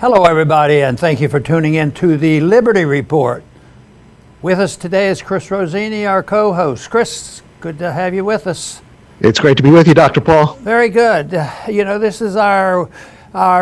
Hello, everybody, and thank you for tuning in to the Liberty Report. With us today is Chris Rossini, our co-host. Chris, good to have you with us. It's great to be with you, Dr. Paul. Very good. This is our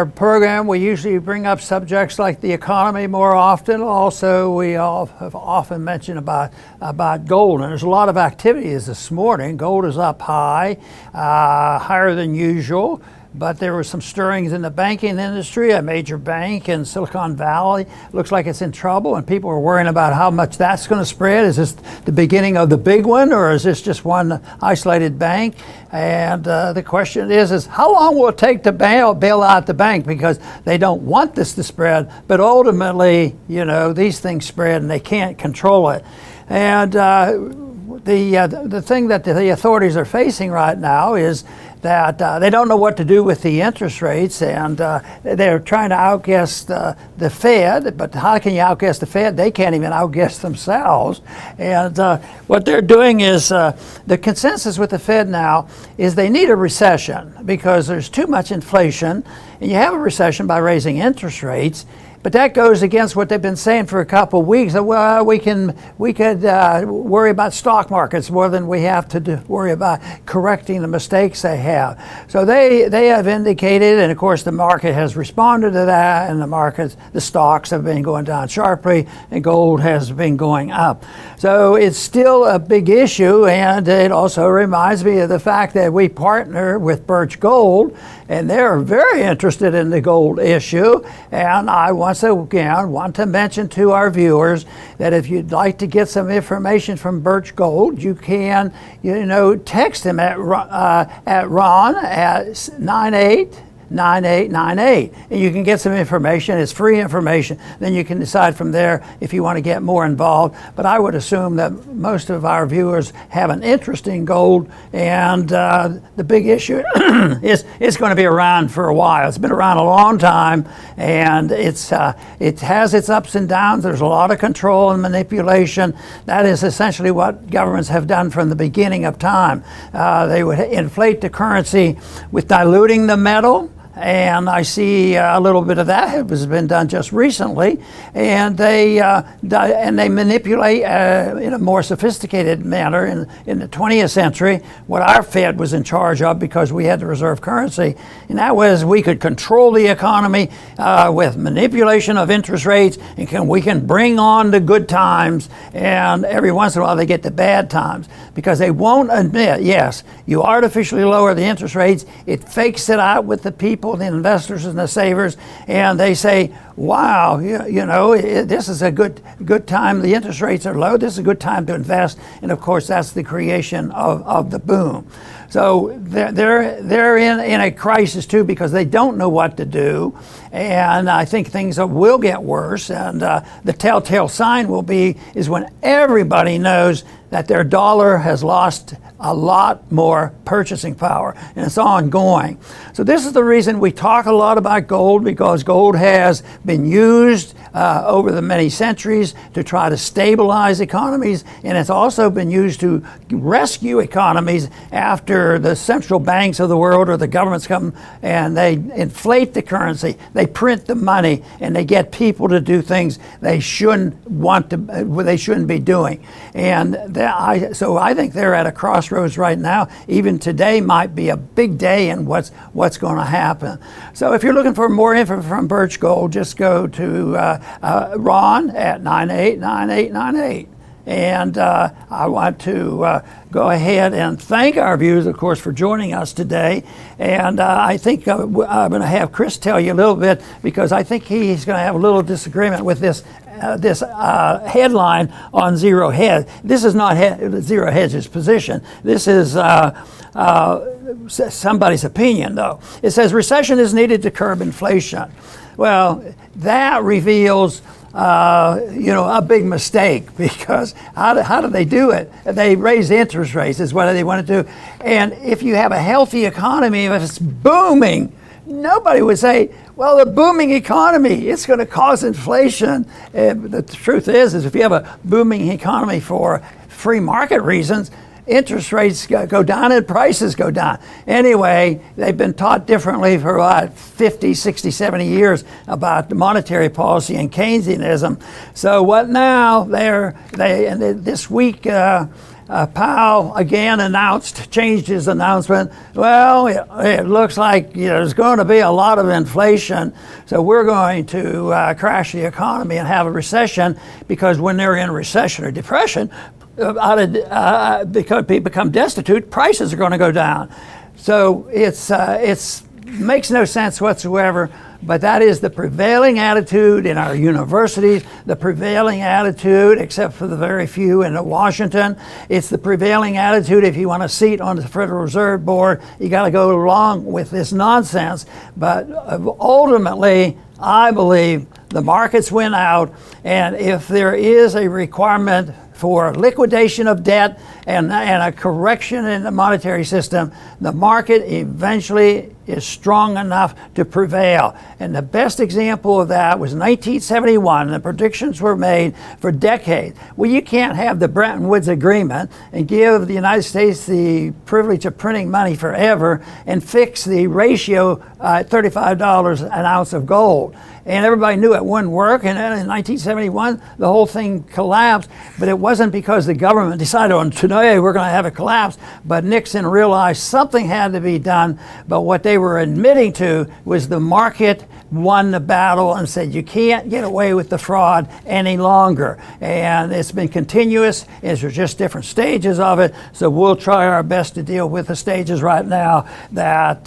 program. We usually bring up subjects like the economy more often. Also, we all have often mentioned about gold, and there's a lot of activities this morning. Gold is up high, higher than usual. But there were some stirrings in the banking industry. A major bank in Silicon Valley looks like it's in trouble, and people are worrying about how much that's going to spread. Is this the beginning of the big one, or is this just one isolated bank? And the question is how long will it take to bail out the bank? Because they don't want this to spread, but ultimately, these things spread and they can't control it. And the thing that the authorities are facing right now is that they don't know what to do with the interest rates, and they're trying to outguess the Fed. But how can you outguess the Fed? They can't even outguess themselves. And what they're doing is the consensus with the Fed now is they need a recession because there's too much inflation, and you have a recession by raising interest rates. But that goes against what they've been saying for a couple of weeks. Well, we could worry about stock markets more than we have to worry about correcting the mistakes they have. So they have indicated, and of course the market has responded to that, and the stocks have been going down sharply, and gold has been going up. So it's still a big issue, and it also reminds me of the fact that we partner with Birch Gold, and they're very interested in the gold issue. And I once again want to mention to our viewers that if you'd like to get some information from Birch Gold, you can, text him at Ron at 9898, and you can get some information. It's free information. Then you can decide from there if you want to get more involved. But I would assume that most of our viewers have an interest in gold, and the big issue is it's going to be around for a while. It's been around a long time, and it has its ups and downs. There's a lot of control and manipulation. That is essentially what governments have done from the beginning of time. They would inflate the currency with diluting the metal. And I see a little bit of that has been done just recently, and they manipulate in a more sophisticated manner in the 20th century what our Fed was in charge of, because we had the reserve currency, and that was we could control the economy with manipulation of interest rates, and we can bring on the good times, and every once in a while they get the bad times, because they won't admit, yes, you artificially lower the interest rates, it fakes it out with the people, the investors and the savers, and they say, wow, this is a good time. The interest rates are low. This is a good time to invest. And of course, that's the creation of the boom. So they're in a crisis too, because they don't know what to do. And I think things will get worse. And the telltale sign is when everybody knows that their dollar has lost a lot more purchasing power, and it's ongoing. So this is the reason we talk a lot about gold, because gold has been used over the many centuries to try to stabilize economies, and it's also been used to rescue economies after the central banks of the world or the governments come and they inflate the currency, they print the money, and they get people to do things they shouldn't be doing. And so I think they're at a crossroads right now. Even today might be a big day in what's going to happen. So if you're looking for more info from Birch Gold, just go to Ron at 989898. And I want to go ahead and thank our viewers, of course, for joining us today. And I think I'm going to have Chris tell you a little bit, because I think he's going to have a little disagreement with this headline on zero hedge. This is not zero hedge's position. This is somebody's opinion, though. It says recession is needed to curb inflation. Well, that reveals a big mistake, because how do they do it? They raise interest rates is what they want to do. And if you have a healthy economy, if it's booming, nobody would say, well, the booming economy, it's going to cause inflation. The truth is if you have a booming economy for free market reasons, interest rates go down and prices go down. Anyway, they've been taught differently for about 50, 60, 70 years about the monetary policy and Keynesianism. So what now? This week, Powell again changed his announcement. Well, it looks like there's going to be a lot of inflation, so we're going to crash the economy and have a recession, because when they're in recession or depression, because people become destitute, prices are going to go down. So it's makes no sense whatsoever. But that is the prevailing attitude in our universities, the prevailing attitude, except for the very few in Washington. It's the prevailing attitude if you want a seat on the Federal Reserve Board. You got to go along with this nonsense. But ultimately, I believe the markets win out. And if there is a requirement for liquidation of debt and a correction in the monetary system, the market eventually is strong enough to prevail. And the best example of that was 1971. The predictions were made for decades. Well, you can't have the Bretton Woods Agreement and give the United States the privilege of printing money forever and fix the ratio at $35 an ounce of gold. And everybody knew it wouldn't work. And then in 1971, the whole thing collapsed. But it wasn't because the government decided on today we're going to have a collapse. But Nixon realized something had to be done. But what they were admitting to was the market won the battle and said you can't get away with the fraud any longer. And it's been continuous. There's just different stages of it. So we'll try our best to deal with the stages right now that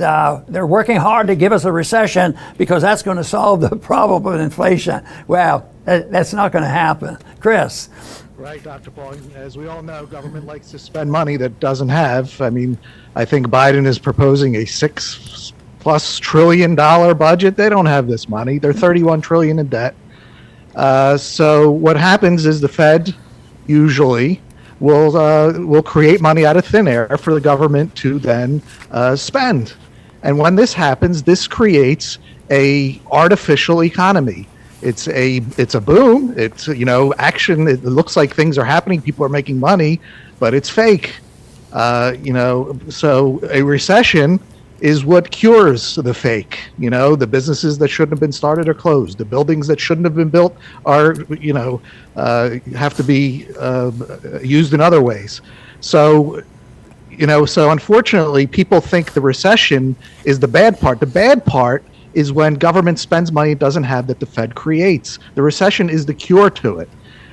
they're working hard to give us a recession, because that's going to solve the problem with inflation. Well, that's not going to happen. Chris. Right, Dr. Paul. As we all know, government likes to spend money that doesn't have. I mean, I think Biden is proposing a $6+ trillion budget. They don't have this money. They're $31 trillion in debt. So what happens is the Fed usually will create money out of thin air for the government to then spend. And when this happens, this creates a artificial economy. It's a boom. It's action. It looks like things are happening. People are making money, but it's fake. So a recession is what cures the fake. The businesses that shouldn't have been started are closed. The buildings that shouldn't have been built are have to be used in other ways. So unfortunately, people think the recession is the bad part. The bad part is when government spends money it doesn't have that the Fed creates. The recession is the cure to it.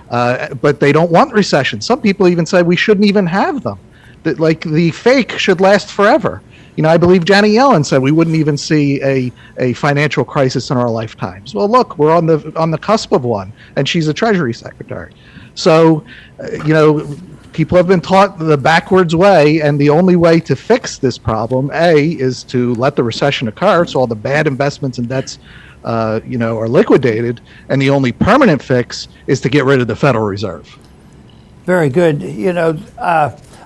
But they don't want recession. Some people even say we shouldn't even have them. That the fake should last forever. I believe Janet Yellen said we wouldn't even see a financial crisis in our lifetimes. Well, look, we're on the cusp of one, and she's a Treasury Secretary. So, people have been taught the backwards way, and the only way to fix this problem, is to let the recession occur, so all the bad investments and debts, are liquidated, and the only permanent fix is to get rid of the Federal Reserve. Very good.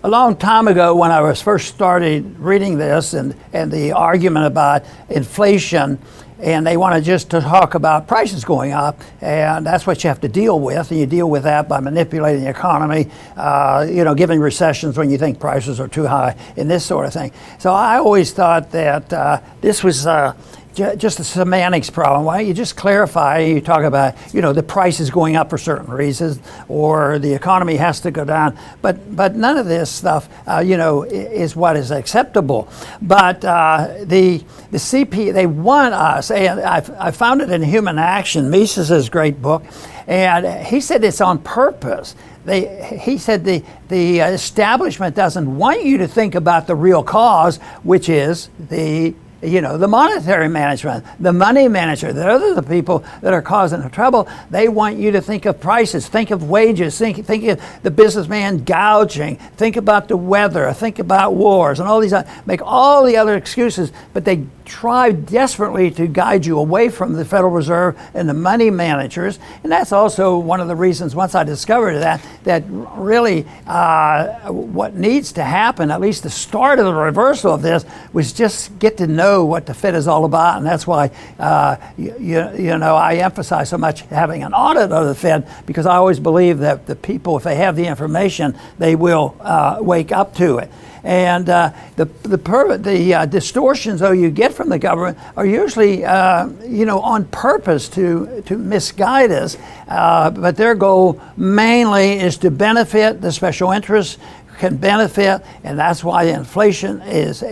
A long time ago, when I was first started reading this and the argument about inflation, and they wanted just to talk about prices going up, and that's what you have to deal with, and you deal with that by manipulating the economy, giving recessions when you think prices are too high, and this sort of thing. So I always thought that this was just a semantics problem. Why don't you just clarify? You talk about, the price is going up for certain reasons, or the economy has to go down. But none of this stuff, is what is acceptable. But the CP, they want us, and I found it in Human Action, Mises' great book, and he said it's on purpose. He said the establishment doesn't want you to think about the real cause, which is the monetary management, the money manager. Those are the people that are causing the trouble. They want you to think of prices, think of wages, think of the businessman gouging, think about the weather, think about wars, and all these, make all the other excuses, but they try desperately to guide you away from the Federal Reserve and the money managers. And that's also one of the reasons, once I discovered that really what needs to happen, at least the start of the reversal of this, was just get to know know what the Fed is all about, and that's why I emphasize so much having an audit of the Fed, because I always believe that the people, if they have the information, they will wake up to it. And the distortions, though, you get from the government are usually, on purpose to misguide us. But their goal mainly is to benefit the special interests, can benefit, and that's why inflation is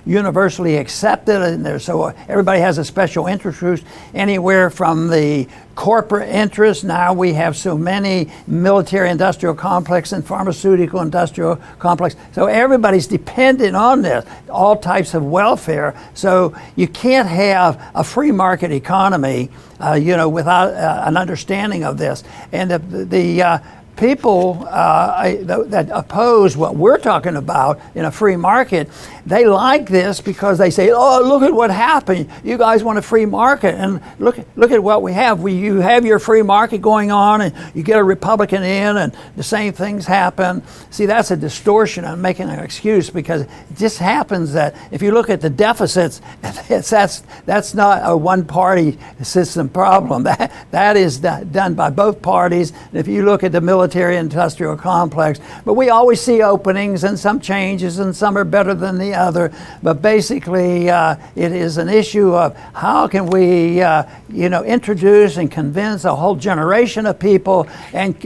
universally accepted, and so everybody has a special interest anywhere from the corporate interests. Now we have so many military industrial complex and pharmaceutical industrial complex, so everybody's dependent on this, all types of welfare. So you can't have a free market economy without an understanding of this. And the people that oppose what we're talking about in a free market, they like this because they say, oh, look at what happened. You guys want a free market, and look at what we have. You have your free market going on, and you get a Republican in, and the same things happen. See, that's a distortion. I'm making an excuse because it just happens that if you look at the deficits, that's not a one-party system problem. That is done by both parties. And if you look at the military-industrial complex, but we always see openings and some changes, and some are better than the other. But basically, it is an issue of how can we, introduce and convince a whole generation of people, and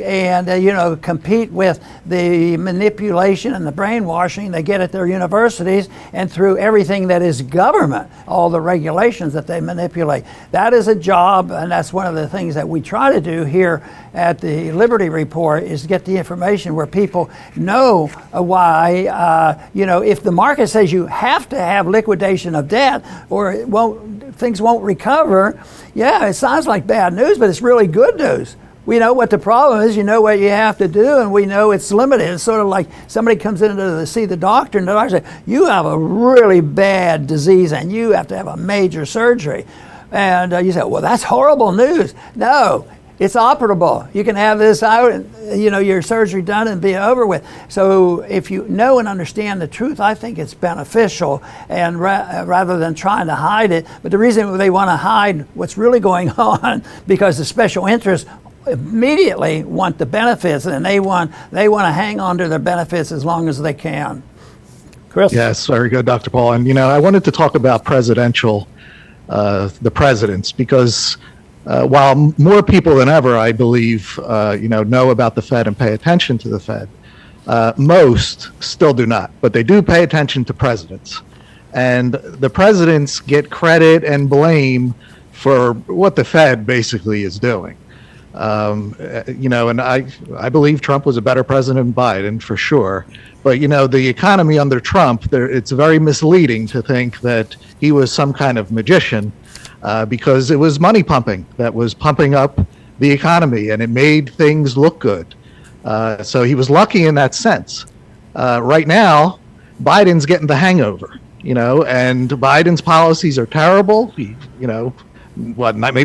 compete with the manipulation and the brainwashing they get at their universities and through everything that is government, all the regulations that they manipulate. That is a job, and that's one of the things that we try to do here at the Liberty Report, is get the information where people know why, if the market says you have to have liquidation of debt or things won't recover, yeah, it sounds like bad news, but it's really good news. We know what the problem is, you know what you have to do, and we know it's limited. It's sort of like somebody comes in to see the doctor, and the doctor says, you have a really bad disease and you have to have a major surgery. And you say, well, that's horrible news. No. It's operable. You can have this out, your surgery done and be over with. So if you know and understand the truth, I think it's beneficial, and rather than trying to hide it. But the reason they want to hide what's really going on, because the special interests immediately want the benefits, and they want to hang on to their benefits as long as they can. Chris? Yes, very good, Dr. Paul. And I wanted to talk about the presidents, because while more people than ever, I believe, know about the Fed and pay attention to the Fed, most still do not. But they do pay attention to presidents. And the presidents get credit and blame for what the Fed basically is doing. And I believe Trump was a better president than Biden, for sure. But, the economy under Trump, it's very misleading to think that he was some kind of magician. Because it was money pumping that was pumping up the economy, and it made things look good. So he was lucky in that sense. Right now, Biden's getting the hangover, and Biden's policies are terrible, maybe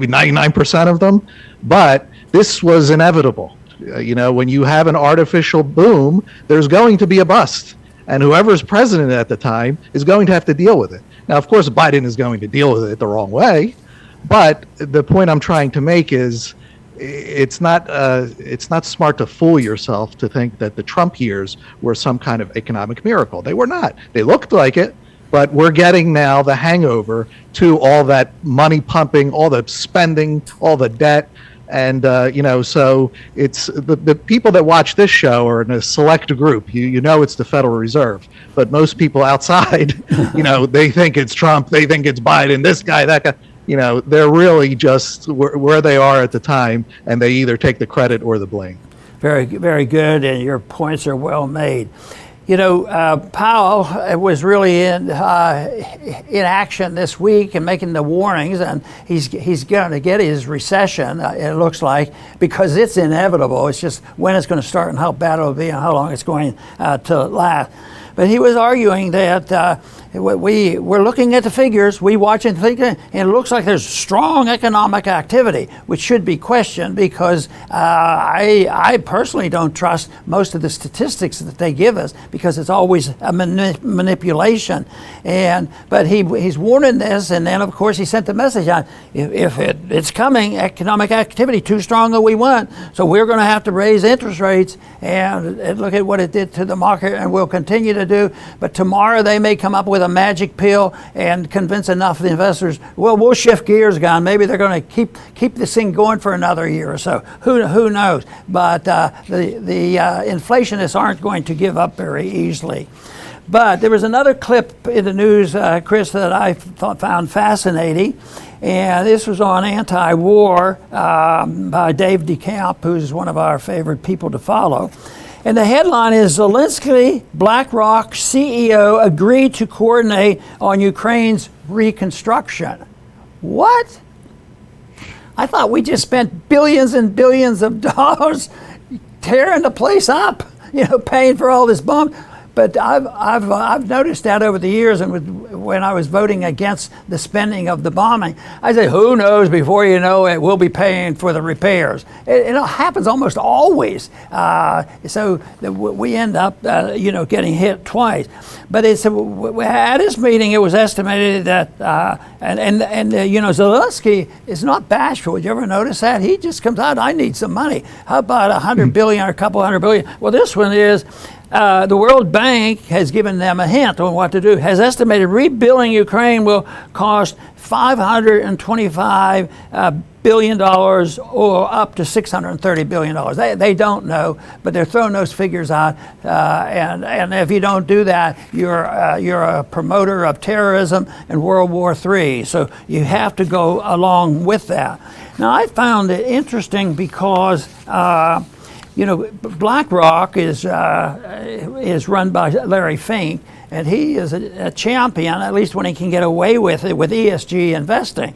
99% of them, but this was inevitable. When you have an artificial boom, there's going to be a bust, and whoever's president at the time is going to have to deal with it. Now, of course, Biden is going to deal with it the wrong way, but the point I'm trying to make is it's not smart to fool yourself to think that the Trump years were some kind of economic miracle. They were not. They looked like it, but we're getting now the hangover to all that money pumping, all the spending, all the debt. And, so it's the people that watch this show are in a select group. It's the Federal Reserve. But most people outside, they think it's Trump. They think it's Biden, this guy, that guy. They're really just where they are at the time, and they either take the credit or the blame. Very, very good. And your points are well made. Powell was really in action this week and making the warnings, and he's going to get his recession, it looks like, because it's inevitable. It's just when it's going to start and how bad it'll be and how long it's going to last. But he was arguing that we're looking at the figures, we watch and think, and it looks like there's strong economic activity, which should be questioned because I personally don't trust most of the statistics that they give us because it's always a manipulation. But he's warning this, and then of course he sent the message out: if it's coming, economic activity too strong that we want, so we're going to have to raise interest rates. And look at what it did to the market, and will continue to do. But tomorrow they may come up with a magic pill and convince enough of the investors. Well, we'll shift gears, Gon. Maybe they're going to keep this thing going for another year or so. Who knows? But the inflationists aren't going to give up very easily. But there was another clip in the news, Chris, that I found fascinating. And this was on Anti-War by Dave DeCamp, who's one of our favorite people to follow. And the headline is: Zelensky, BlackRock CEO agreed to coordinate on Ukraine's reconstruction. What? I thought we just spent billions and billions of dollars tearing the place up, paying for all this bomb. But I've noticed that over the years, and when I was voting against the spending of the bombing, I say, who knows? Before you know it, we'll be paying for the repairs. It happens almost always, so we end up, getting hit twice. But at this meeting, it was estimated that, Zelensky is not bashful. Did you ever notice that? He just comes out, I need some money. How about $100 billion or a couple $100 billion? Well, this one is. The World Bank has given them a hint on what to do, has estimated rebuilding Ukraine will cost $525 billion or up to $630 billion. They don't know, but they're throwing those figures out. And if you don't do that, you're a promoter of terrorism and World War III. So you have to go along with that. Now, I found it interesting because BlackRock is run by Larry Fink, and he is a champion, at least when he can get away with it, with ESG investing.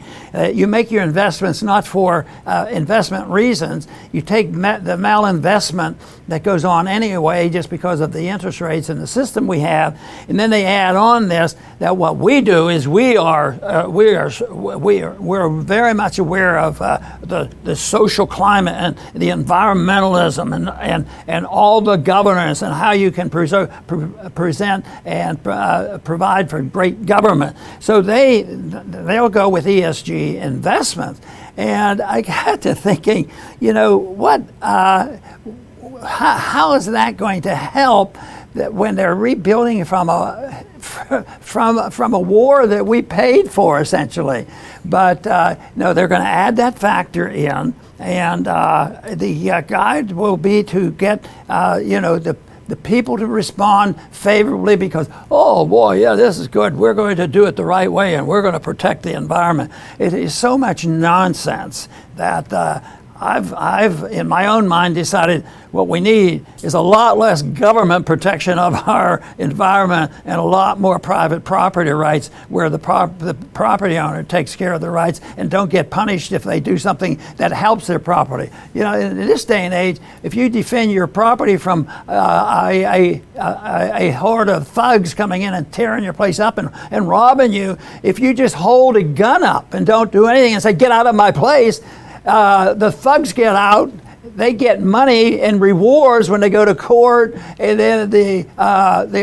You make your investments not for investment reasons. You take the malinvestment that goes on anyway just because of the interest rates and the system we have, and then they add on this, that what we do is we're very much aware of the social climate and the environmentalism and all the governance and how you can present and provide for great government. So they'll go with ESG investments. And I got to thinking, how is that going to help that when they're rebuilding from a war that we paid for, essentially? But no, they're going to add that factor in, and the guide will be to get the people to respond favorably because, oh boy, yeah, this is good. We're going to do it the right way, and we're going to protect the environment. It is so much nonsense that I've in my own mind decided what we need is a lot less government protection of our environment and a lot more private property rights, where the property owner takes care of the rights and don't get punished if they do something that helps their property. In this day and age, if you defend your property from a horde of thugs coming in and tearing your place up and robbing you, if you just hold a gun up and don't do anything and say, get out of my place, the thugs get out, they get money and rewards when they go to court, and then the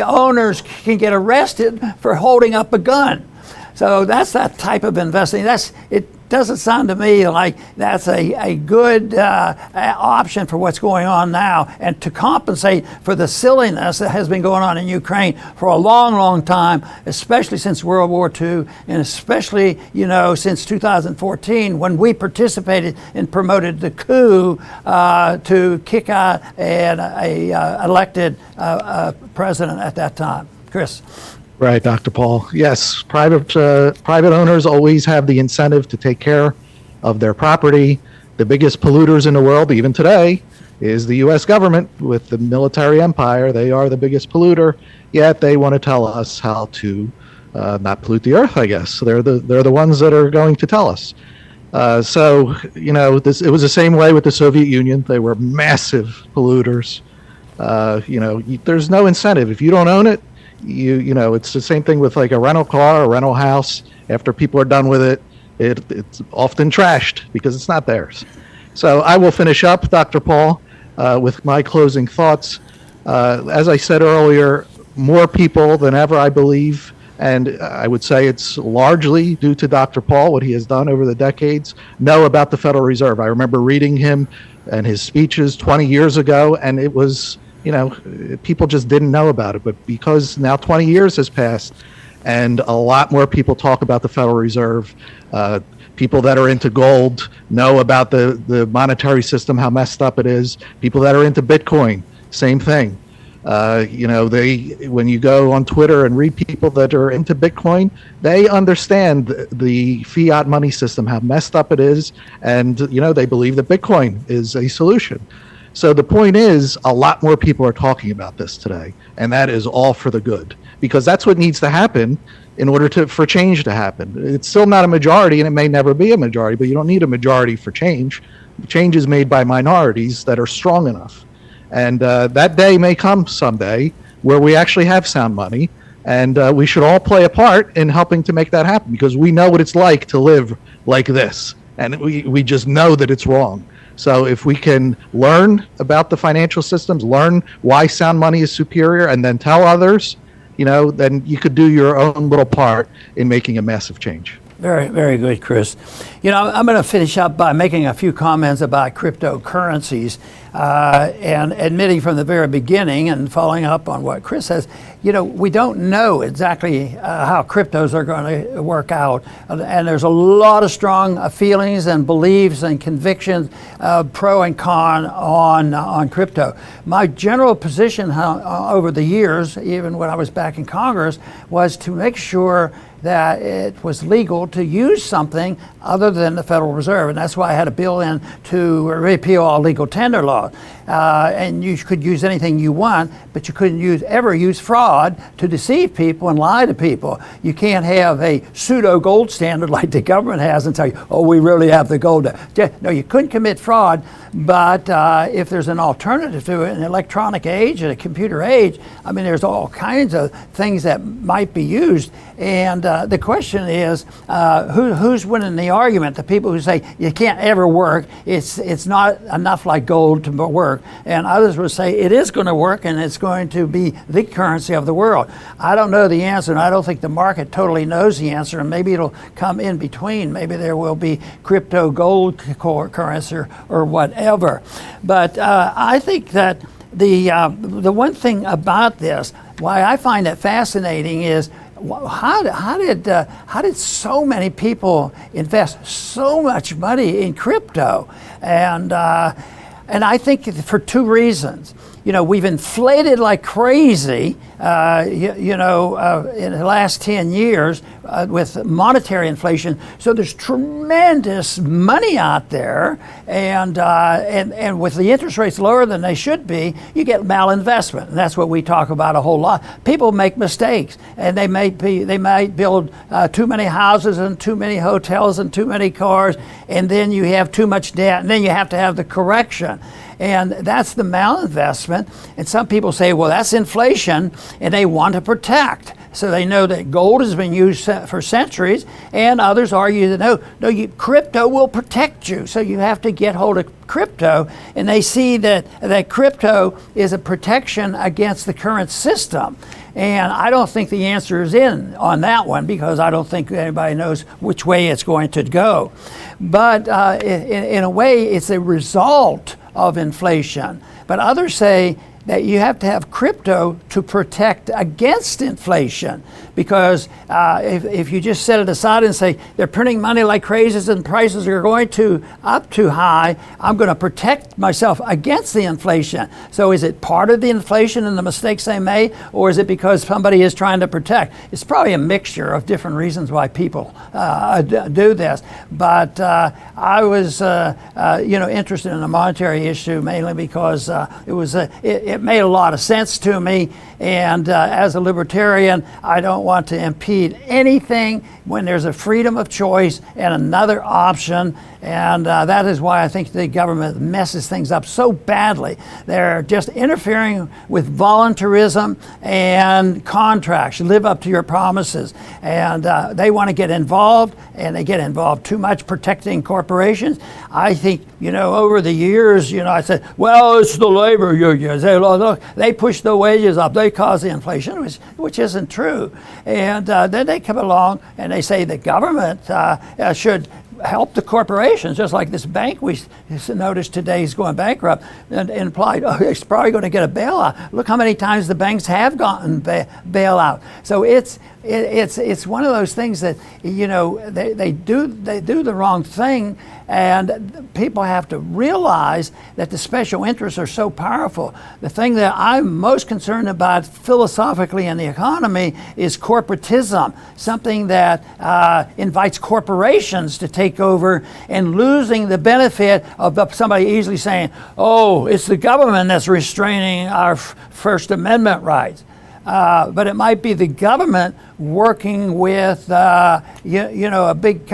owners can get arrested for holding up a gun. So that's that type of investing. It doesn't sound to me like that's a good option for what's going on now, and to compensate for the silliness that has been going on in Ukraine for a long, long time, especially since World War II, and especially since 2014 when we participated and promoted the coup to kick out an elected president at that time. Chris. Right, Dr. Paul. Yes, private owners always have the incentive to take care of their property. The biggest polluters in the world, even today, is the U.S. government with the military empire. They are the biggest polluter, yet they want to tell us how to not pollute the earth, I guess. So they're the ones that are going to tell us. It was the same way with the Soviet Union. They were massive polluters. There's no incentive. If you don't own it, You know, it's the same thing with like a rental car, a rental house. After people are done with it, it's often trashed because it's not theirs. So I will finish up, Dr. Paul, with my closing thoughts. As I said earlier, more people than ever, I believe, and I would say it's largely due to Dr. Paul, what he has done over the decades, know about the Federal Reserve. I remember reading him and his speeches 20 years ago, and it was, you know, people just didn't know about it. But because now 20 years has passed and a lot more people talk about the Federal Reserve, people that are into gold know about the monetary system, how messed up it is. People that are into Bitcoin, same thing. You know, when you go on Twitter and read people that are into Bitcoin, they understand the fiat money system, how messed up it is, and you know, they believe that Bitcoin is a solution. So the point is, a lot more people are talking about this today, and that is all for the good, because that's what needs to happen in order for change to happen. It's still not a majority, and it may never be a majority, but you don't need a majority for change. Change is made by minorities that are strong enough. And that day may come someday where we actually have sound money, and we should all play a part in helping to make that happen, because we know what it's like to live like this, and we just know that it's wrong. So if we can learn about the financial systems, learn why sound money is superior, and then tell others, you know, then you could do your own little part in making a massive change. Very, very good, Chris. You know, I'm going to finish up by making a few comments about cryptocurrencies and admitting from the very beginning and following up on what Chris says, you know, we don't know exactly how cryptos are going to work out. And there's a lot of strong feelings and beliefs and convictions, pro and con on crypto. My general position over the years, even when I was back in Congress, was to make sure that it was legal to use something other than the Federal Reserve. And that's why I had a bill in to repeal all legal tender laws. And you could use anything you want, but you couldn't ever use fraud to deceive people and lie to people. You can't have a pseudo gold standard like the government has and tell you, oh, we really have the gold. No, you couldn't commit fraud, but if there's an alternative to it, an electronic age and a computer age, I mean, there's all kinds of things that might be used. And the question is, who's winning the argument? The people who say you can't ever work, it's not enough like gold to work, and others will say it is going to work and it's going to be the currency of the world. I don't know the answer, and I don't think the market totally knows the answer, and maybe it'll come in between. Maybe there will be crypto gold currency or whatever. But I think that the one thing about this, why I find it fascinating, is how did so many people invest so much money in crypto? And I think for two reasons. You know, we've inflated like crazy, in the last 10 years with monetary inflation. So there's tremendous money out there, and with the interest rates lower than they should be, you get malinvestment, and that's what we talk about a whole lot. People make mistakes, and they might build too many houses and too many hotels and too many cars, and then you have too much debt, and then you have to have the correction. And that's the malinvestment. And some people say, well, that's inflation, and they want to protect. So they know that gold has been used for centuries, and others argue that no, crypto will protect you. So you have to get hold of crypto, and they see that crypto is a protection against the current system. And I don't think the answer is in on that one, because I don't think anybody knows which way it's going to go. But in a way, it's a result of inflation. But others say that you have to have crypto to protect against inflation, because if you just set it aside and say they're printing money like crazies and prices are going up too high, I'm going to protect myself against the inflation. So is it part of the inflation and the mistakes they made, or is it because somebody is trying to protect? It's probably a mixture of different reasons why people do this. But I was interested in the monetary issue mainly because it it made a lot of sense to me. And as a libertarian, I don't want to impede anything when there's a freedom of choice and another option. And that is why I think the government messes things up so badly. They're just interfering with voluntarism and contracts. Live up to your promises. And they want to get involved, and they get involved too much protecting corporations. I think, over the years, I said, well, it's the labor unions. They push the wages up. They cause the inflation, which isn't true. And then they come along and they say the government should help the corporations, just like this bank we noticed today is going bankrupt, and implied, it's probably going to get a bailout. Look how many times the banks have gotten bailout. So it's one of those things that they do the wrong thing, and people have to realize that the special interests are so powerful. The thing that I'm most concerned about philosophically in the economy is corporatism, something that invites corporations to take over, and losing the benefit of somebody easily saying, oh, it's the government that's restraining our First Amendment rights. But it might be the government working with, a big,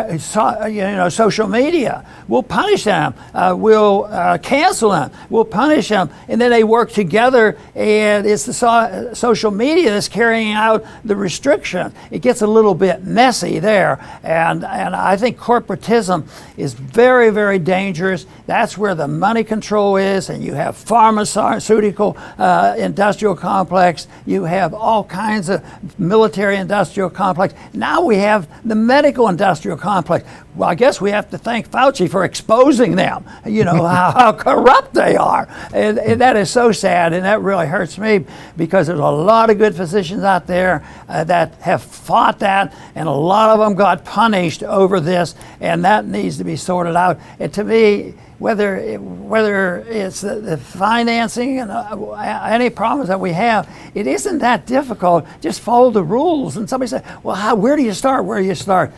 social media. We'll punish them. We'll cancel them. We'll punish them. And then they work together, and it's the social media that's carrying out the restriction. It gets a little bit messy there. And I think corporatism is very, very dangerous. That's where the money control is, and you have pharmaceutical industrial complex. You have all kinds of military industrial complex. Now we have the medical industrial complex. Well, I guess we have to thank Fauci for exposing them, how corrupt they are. And that is so sad, and that really hurts me, because there's a lot of good physicians out there that have fought that, and a lot of them got punished over this, and that needs to be sorted out. And to me, whether it's the financing and any problems that we have, it isn't that difficult. Just follow the rules. And somebody said, well, where do you start? Where do you start?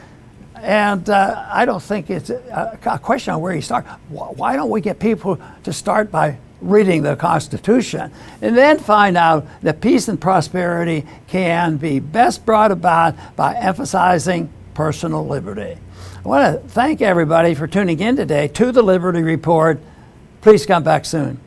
And I don't think it's a question on where you start. Why don't we get people to start by reading the Constitution, and then find out that peace and prosperity can be best brought about by emphasizing personal liberty. I want to thank everybody for tuning in today to the Liberty Report. Please come back soon.